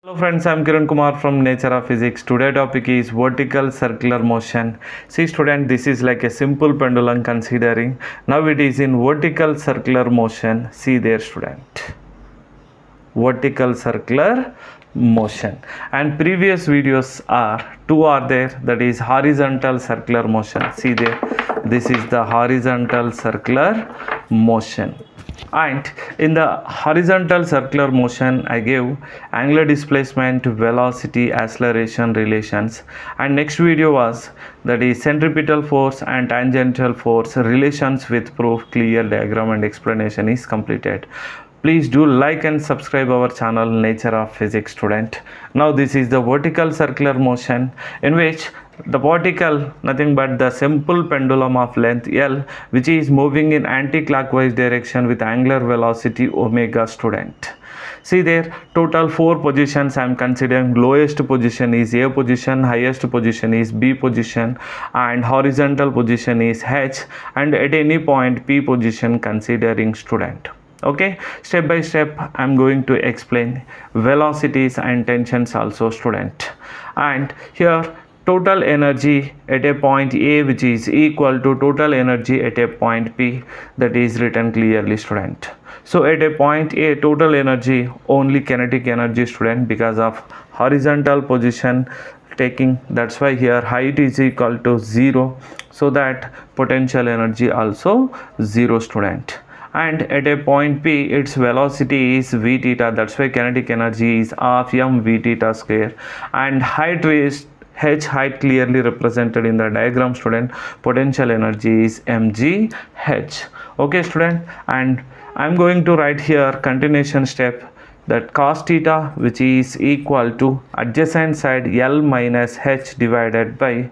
Hello friends, I am Kiran Kumar from Nature of Physics. Today topic is vertical circular motion. See student, this is like a simple pendulum considering. Now it is in vertical circular motion. See there student. Vertical circular motion. And previous videos are there, that is horizontal circular motion. See there, this is the horizontal circular motion. And in the horizontal circular motion I gave angular displacement, velocity, acceleration relations, and next video was that is centripetal force and tangential force relations with proof, clear diagram and explanation is completed. Please do like and subscribe our channel Nature of Physics student. Now this is the vertical circular motion in which the particle nothing but the simple pendulum of length L which is moving in anti-clockwise direction with angular velocity omega student. See there, total 4 positions I am considering. Lowest position is A position, highest position is B position, and horizontal position is H, and at any point P position considering student. Okay, step by step I am going to explain velocities and tensions also student. And here total energy at a point A which is equal to total energy at a point P, that is written clearly student. So at a point A total energy only kinetic energy student because of horizontal position taking, that's why here height is equal to 0, so that potential energy also 0 student. And at a point P its velocity is v theta, that's why kinetic energy is half m v theta square, and height is h, height clearly represented in the diagram student. Potential energy is mg h. Okay student, and I am going to write here continuation step that cos theta which is equal to adjacent side L minus h divided by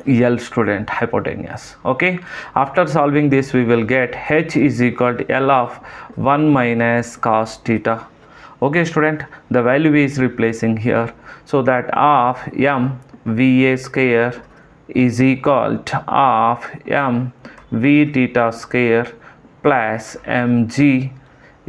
L student hypotenuse. Okay, after solving this we will get h is equal to L of 1 minus cos theta. Okay student, the value is replacing here, so that of m va square is equal to of m v theta square plus mg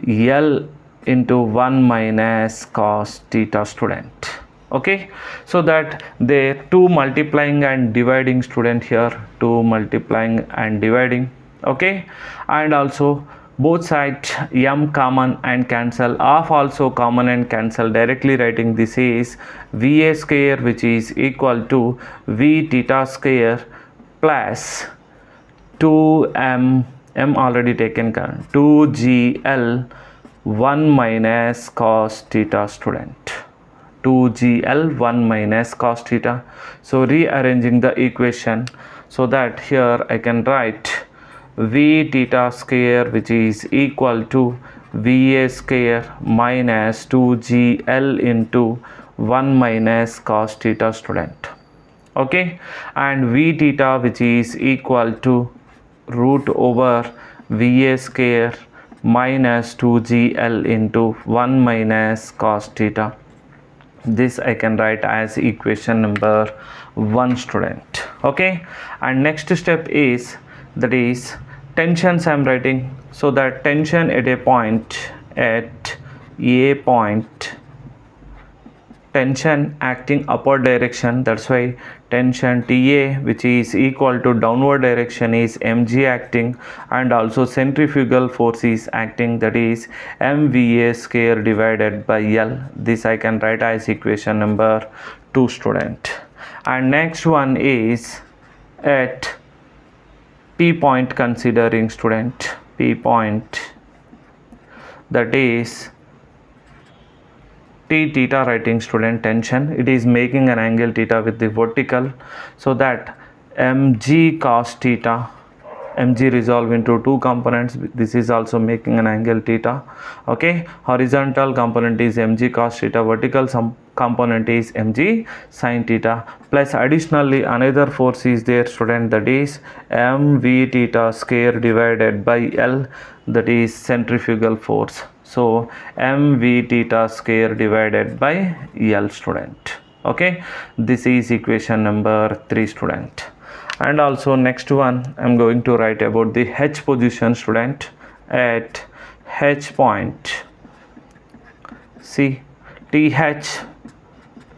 L into 1 minus cos theta student. Okay, so that they 2 multiplying and dividing student here, 2 multiplying and dividing. Okay, and also both sides m common and cancel, half also common and cancel. Directly writing this is va square which is equal to v theta square plus 2m already taken, 2gl 1 minus cos theta student, 2gl 1 minus cos theta. So rearranging the equation, so that here I can write v theta square which is equal to va square minus 2gl into 1 minus cos theta student. Okay, and v theta which is equal to root over va square minus 2gl into 1 minus cos theta. This I can write as equation number 1 student. Okay, and next step is that is tensions I am writing, so that tension at a point, at a point, tension acting upward direction, that's why tension Ta which is equal to downward direction is mg acting, and also centrifugal force is acting, that is mva square divided by L. This I can write as equation number 2 student. And next one is at P point considering student, P point, that is T theta writing student tension, it is making an angle theta with the vertical, so that mg cos theta, mg resolve into 2 components, this is also making an angle theta. Okay, horizontal component is mg cos theta, vertical component is mg sin theta, plus additionally another force is there student, that is mv theta square divided by L, that is centrifugal force. So mv theta square divided by L student. Okay, this is equation number 3 student. And also next one I am going to write about the H position student. At H point, see TH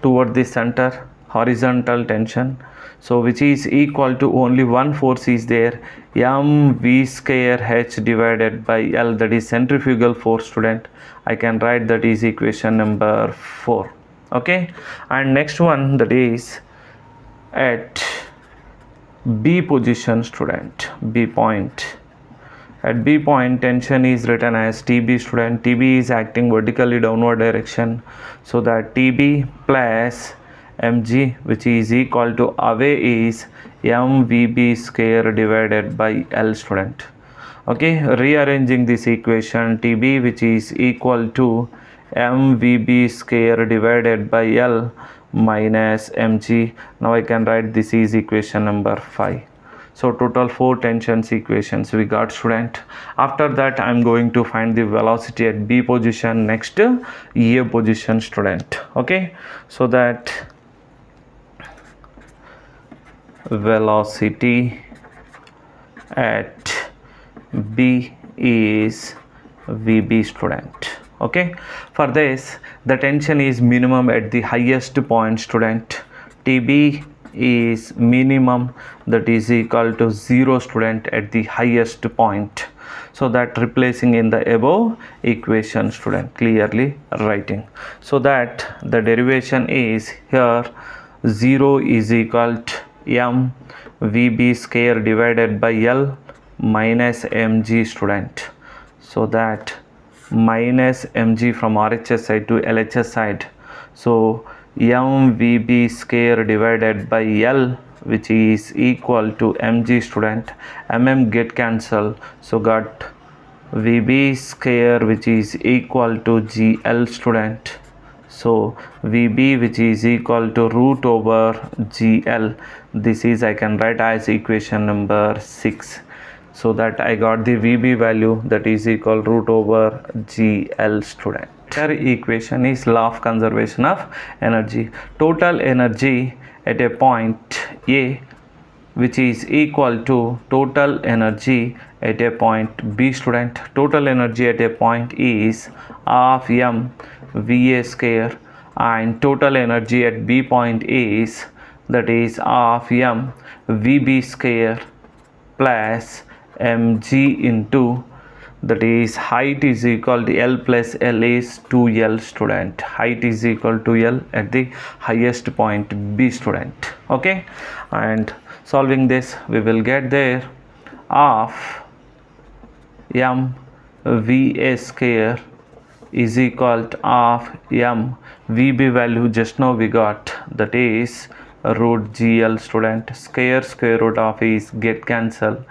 toward the center, horizontal tension, so which is equal to only one force is there, mv square h divided by L, that is centrifugal force, student. I can write that is equation number 4. Okay, and next one, that is at B position, student, B point. At B point, tension is written as TB, student. TB is acting vertically downward direction, so that TB plus mg, which is equal to away, is mvb square divided by L, student. Okay, rearranging this equation, TB which is equal to mvb square divided by L minus mg. Now I can write this is equation number 5. So total 4 tensions equations we got, student. After that I am going to find the velocity at B position, next A position, student. Okay, so that velocity at B is VB, student. Okay, for this the tension is minimum at the highest point, student. TB is minimum, that is equal to 0, student, at the highest point. So that replacing in the above equation, student, clearly writing. So that the derivation is here 0 is equal to m VB square divided by L minus mg, student. So that minus mg from RHS side to LHS side, so mvb square divided by L, which is equal to mg, student. Get cancel, so got vb square which is equal to gl, student. So vb which is equal to root over gl, this is I can write as equation number 6. So that I got the VB value, that is equal root over GL, student. Here equation is law of conservation of energy. Total energy at a point A, which is equal to total energy at a point B, student. Total energy at a point is half m VA square, and total energy at B point is, that is half m VB square plus mg into, that is height is equal to L plus L is 2L, student. Height is equal to L at the highest point B, student. Okay, and solving this we will get there of m VA square is equal to of m VB value just now we got, that is root GL, student. Square root of is get cancel,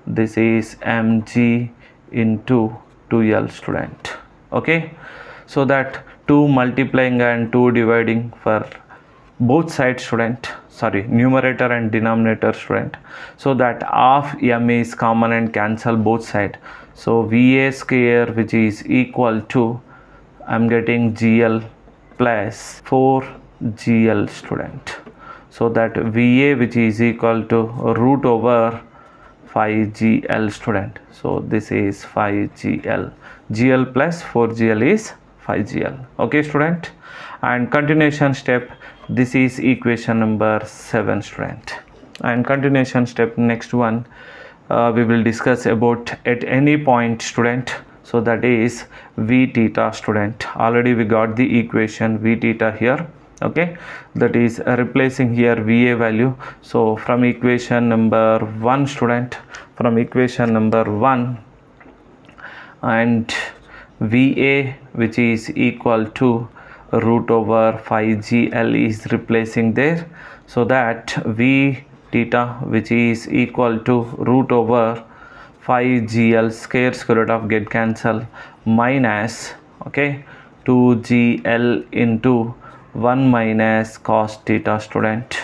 this is mg into 2L, student. Okay, so that 2 multiplying and 2 dividing for both sides, student, sorry, numerator and denominator, student. So that half m is common and cancel both sides, so VA square which is equal to, I'm getting GL plus 4GL, student. So that VA which is equal to root over 5GL, student. So this is 5GL. GL plus 4GL is 5GL. Okay, student. And continuation step, this is equation number 7, student. And continuation step, next one, we will discuss about at any point, student. So that is V theta, student. Already we got the equation V theta here. Okay, that is replacing here VA value. So from equation number 1, student, from equation number 1, and VA which is equal to root over 5GL is replacing there. So that V theta which is equal to root over 5GL square root of get cancel minus, okay, 2GL into 1 minus cos theta, student.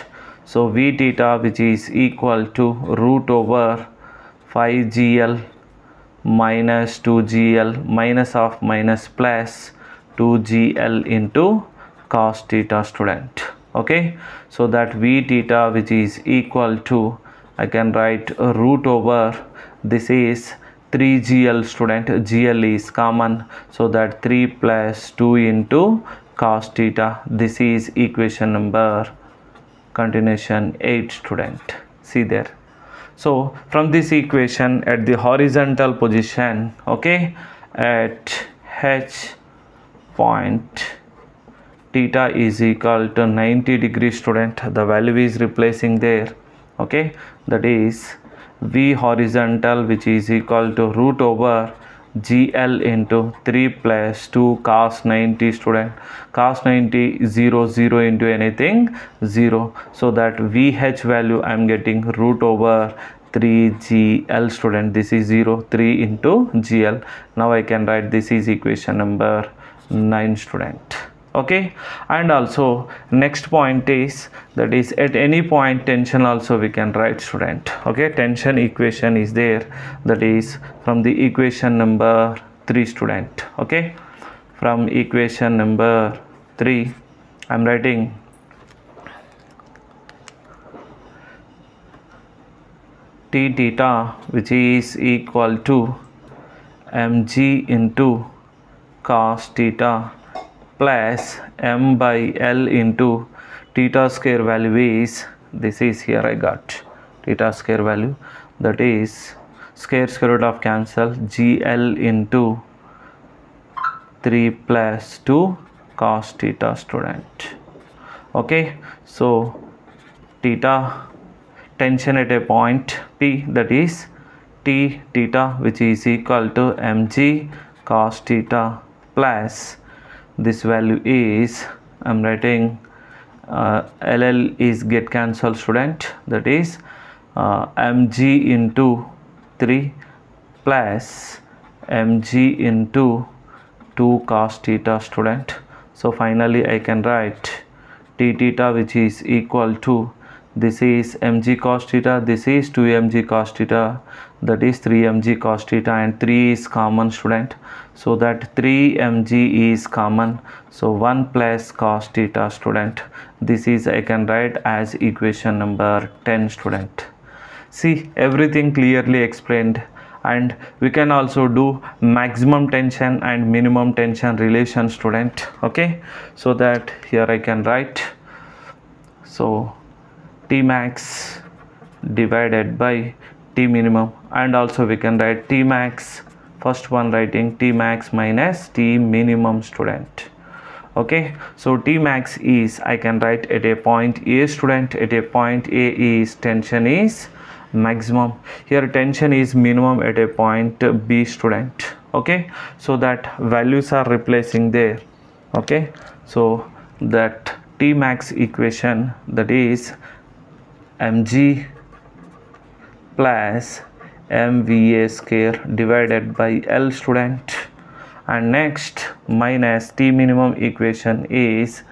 So V theta which is equal to root over 5GL minus 2GL, minus of minus plus 2GL into cos theta, student. Okay, so that V theta which is equal to, I can write root over, this is 3GL, student. GL is common, so that 3 plus 2 into cos theta. This is equation number continuation 8 student. See there. So from this equation at the horizontal position, okay, at H point theta is equal to 90 degrees student, the value is replacing there, okay, that is V horizontal, which is equal to root over GL into 3 plus 2 cos 90 student. Cos 90 0 0 into anything 0, so that VH value I am getting root over 3 GL student. This is 0, 3 into GL. Now I can write this is equation number 9 student. Okay, and also next point is that is at any point tension also we can write student. Okay, tension equation is there, that is from the equation number 3 student. Okay, from equation number 3 I'm writing T theta, which is equal to mg into cos theta plus m by L into theta square value is, this is here I got theta square value, that is square root of cancel GL into 3 plus 2 cos theta student. Okay, so theta tension at a point P, that is T theta, which is equal to mg cos theta plus this value is, I'm writing LL is get cancelled student, that is mg into 3 plus mg into 2 cos theta student. So finally I can write T theta, which is equal to, this is mg cos theta, this is 2mg cos theta, that is 3mg cos theta, and 3 is common student, so that 3mg is common, so 1 plus cos theta student. This is I can write as equation number 10 student. See, everything clearly explained, and we can also do maximum tension and minimum tension relation student. Okay, so that here I can write, so T max divided by T minimum, and also we can write T max, first one writing T max minus T minimum student. Okay, so T max is, I can write at a point A student, at a point A is tension is maximum, here tension is minimum at a point B student. Okay, so that values are replacing there. Okay, so that T max equation, that is mg plus mva square divided by L student, and next minus T minimum equation is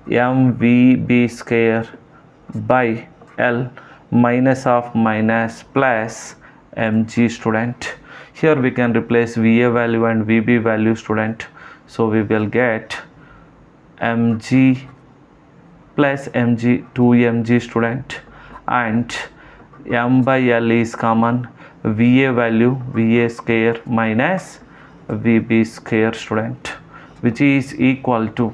mvb square by L minus of minus plus mg student. Here we can replace va value and vb value student, so we will get mg plus mg 2mg student, and m by L is common, va value va square minus vb square student, which is equal to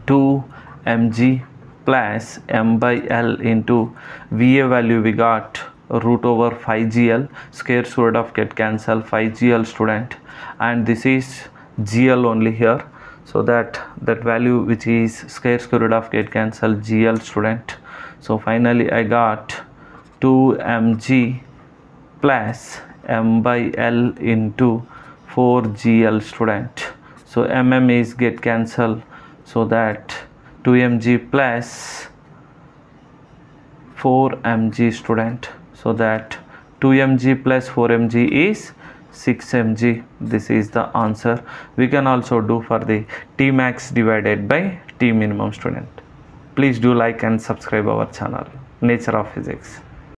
2 mg plus m by L into va value we got root over 5gl, square root of get cancel 5gl student, and this is gl only here, so that value which is square root of get cancel gl student. So finally I got 2 mg plus m by L into 4gl student. So mm is get cancel, so that 2 mg plus 4 mg student, so that 2 mg plus 4 mg is 6 mg. This is the answer. We can also do for the T max divided by T minimum student. Please do like and subscribe our channel, Nature of Physics.